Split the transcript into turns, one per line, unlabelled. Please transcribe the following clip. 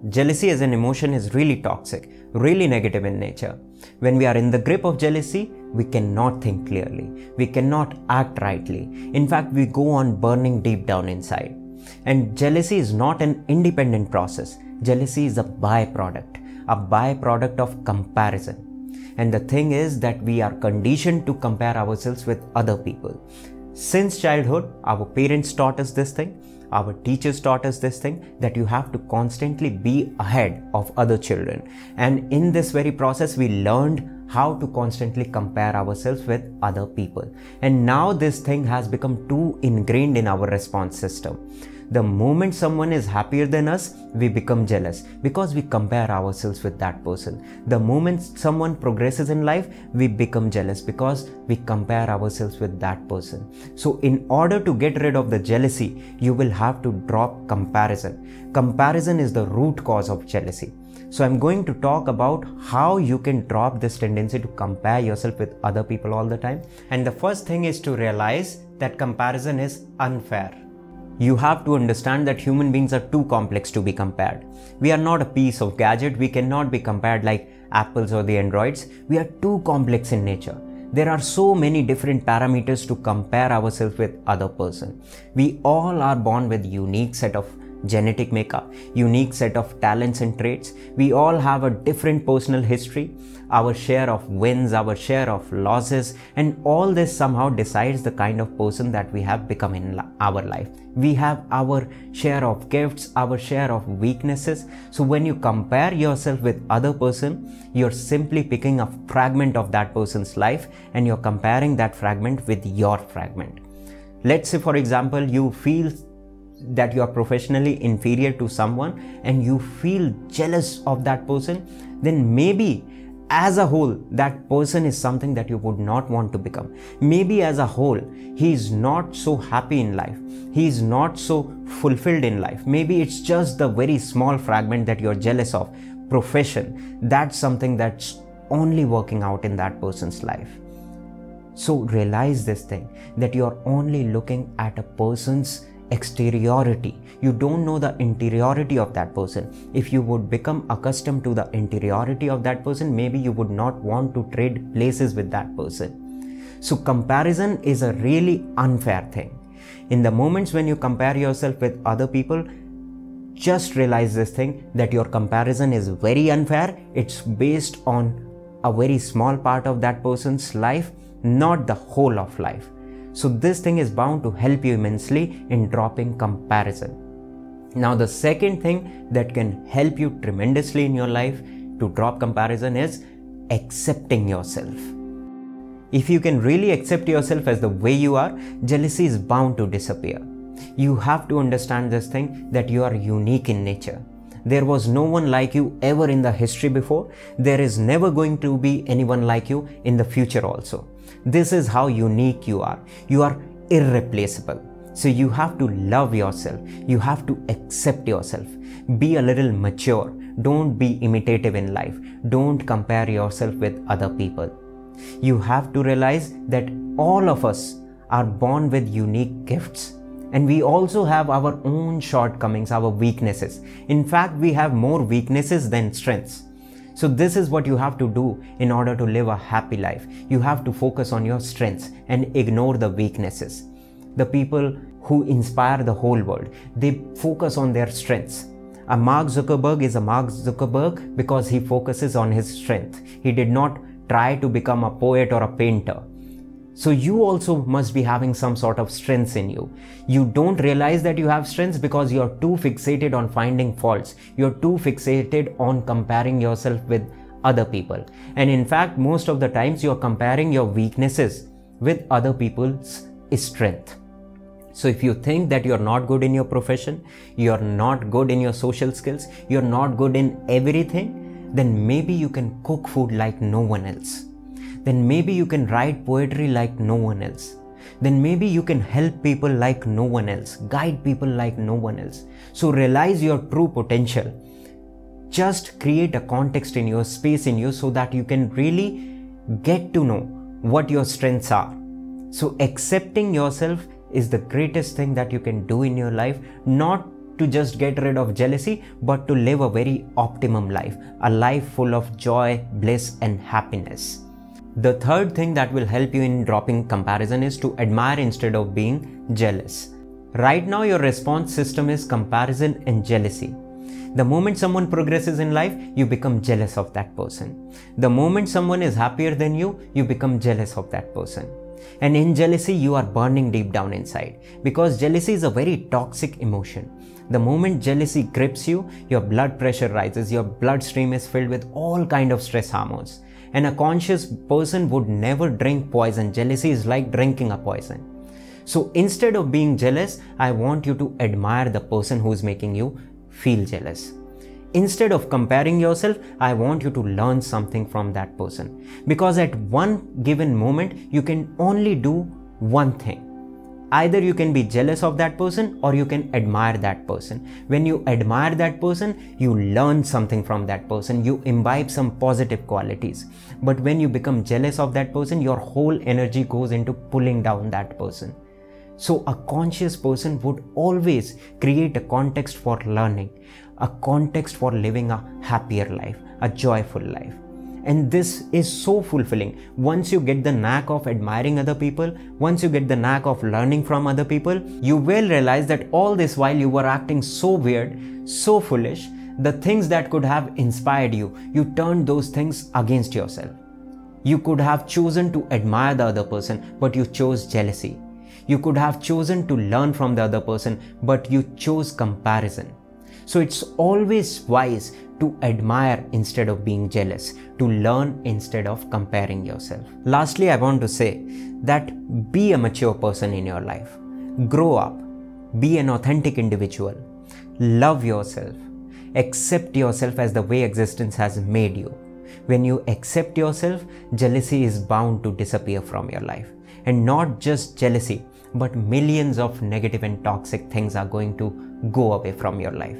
jealousy as an emotion is really toxic, really negative in nature. When we are in the grip of jealousy, we cannot think clearly. We cannot act rightly. In fact, we go on burning deep down inside. And jealousy is not an independent process. Jealousy is a byproduct of comparison. And the thing is that we are conditioned to compare ourselves with other people. Since childhood, our parents taught us this thing. Our teachers taught us this thing, that you have to constantly be ahead of other children. And in this very process, we learned how to constantly compare ourselves with other people. And now this thing has become too ingrained in our response system. The moment someone is happier than us, we become jealous because we compare ourselves with that person. The moment someone progresses in life, we become jealous because we compare ourselves with that person. So in order to get rid of the jealousy, you will have to drop comparison. Comparison is the root cause of jealousy. So I'm going to talk about how you can drop this tendency to compare yourself with other people all the time. And the first thing is to realize that comparison is unfair. You have to understand that human beings are too complex to be compared. We are not a piece of gadget. We cannot be compared like apples or the androids. We are too complex in nature. There are so many different parameters to compare ourselves with other person. We all are born with unique set of genetic makeup, unique set of talents and traits. We all have a different personal history, our share of wins, our share of losses, and all this somehow decides the kind of person that we have become in our life. We have our share of gifts, our share of weaknesses. So when you compare yourself with other person, you're simply picking a fragment of that person's life and you're comparing that fragment with your fragment. Let's say, for example, you feel that you are professionally inferior to someone and you feel jealous of that person, then maybe as a whole, that person is something that you would not want to become. Maybe as a whole, he is not so happy in life. He is not so fulfilled in life. Maybe it's just the very small fragment that you're jealous of. Profession, that's something that's only working out in that person's life. So realize this thing, that you're only looking at a person's exteriority. You don't know the interiority of that person. If you would become accustomed to the interiority of that person, maybe you would not want to trade places with that person. So comparison is a really unfair thing. In the moments when you compare yourself with other people, just realize this thing, that your comparison is very unfair. It's based on a very small part of that person's life, not the whole of life. So this thing is bound to help you immensely in dropping comparison. Now the second thing that can help you tremendously in your life to drop comparison is accepting yourself. If you can really accept yourself as the way you are, jealousy is bound to disappear. You have to understand this thing, that you are unique in nature. There was no one like you ever in the history before. There is never going to be anyone like you in the future also. This is how unique you are. You are irreplaceable. So you have to love yourself. You have to accept yourself. Be a little mature. Don't be imitative in life. Don't compare yourself with other people. You have to realize that all of us are born with unique gifts. And we also have our own shortcomings, our weaknesses. In fact, we have more weaknesses than strengths. So this is what you have to do in order to live a happy life. You have to focus on your strengths and ignore the weaknesses. The people who inspire the whole world, they focus on their strengths. A Mark Zuckerberg is a Mark Zuckerberg because he focuses on his strength. He did not try to become a poet or a painter. So you also must be having some sort of strengths in you. You don't realize that you have strengths because you're too fixated on finding faults. You're too fixated on comparing yourself with other people. And in fact, most of the times you're comparing your weaknesses with other people's strength. So if you think that you're not good in your profession, you're not good in your social skills, you're not good in everything, then maybe you can cook food like no one else. Then maybe you can write poetry like no one else. Then maybe you can help people like no one else, guide people like no one else. So realize your true potential. Just create a context in your space in you so that you can really get to know what your strengths are. So accepting yourself is the greatest thing that you can do in your life, not to just get rid of jealousy, but to live a very optimum life, a life full of joy, bliss, and happiness. The third thing that will help you in dropping comparison is to admire instead of being jealous. Right now, your response system is comparison and jealousy. The moment someone progresses in life, you become jealous of that person. The moment someone is happier than you, you become jealous of that person. And in jealousy, you are burning deep down inside, because jealousy is a very toxic emotion. The moment jealousy grips you, your blood pressure rises, your bloodstream is filled with all kind of stress hormones. And a conscious person would never drink poison. Jealousy is like drinking a poison. So instead of being jealous, I want you to admire the person who is making you feel jealous. Instead of comparing yourself, I want you to learn something from that person. Because at one given moment, you can only do one thing. Either you can be jealous of that person or you can admire that person. When you admire that person, you learn something from that person. You imbibe some positive qualities. But when you become jealous of that person, your whole energy goes into pulling down that person. So a conscious person would always create a context for learning, a context for living a happier life, a joyful life. And this is so fulfilling. Once you get the knack of admiring other people, once you get the knack of learning from other people, you will realize that all this while you were acting so weird, so foolish, the things that could have inspired you, you turned those things against yourself. You could have chosen to admire the other person, but you chose jealousy. You could have chosen to learn from the other person, but you chose comparison. So it's always wise to admire instead of being jealous, to learn instead of comparing yourself. Lastly, I want to say that be a mature person in your life. Grow up. Be an authentic individual. Love yourself. Accept yourself as the way existence has made you. When you accept yourself, jealousy is bound to disappear from your life. And not just jealousy, but millions of negative and toxic things are going to go away from your life.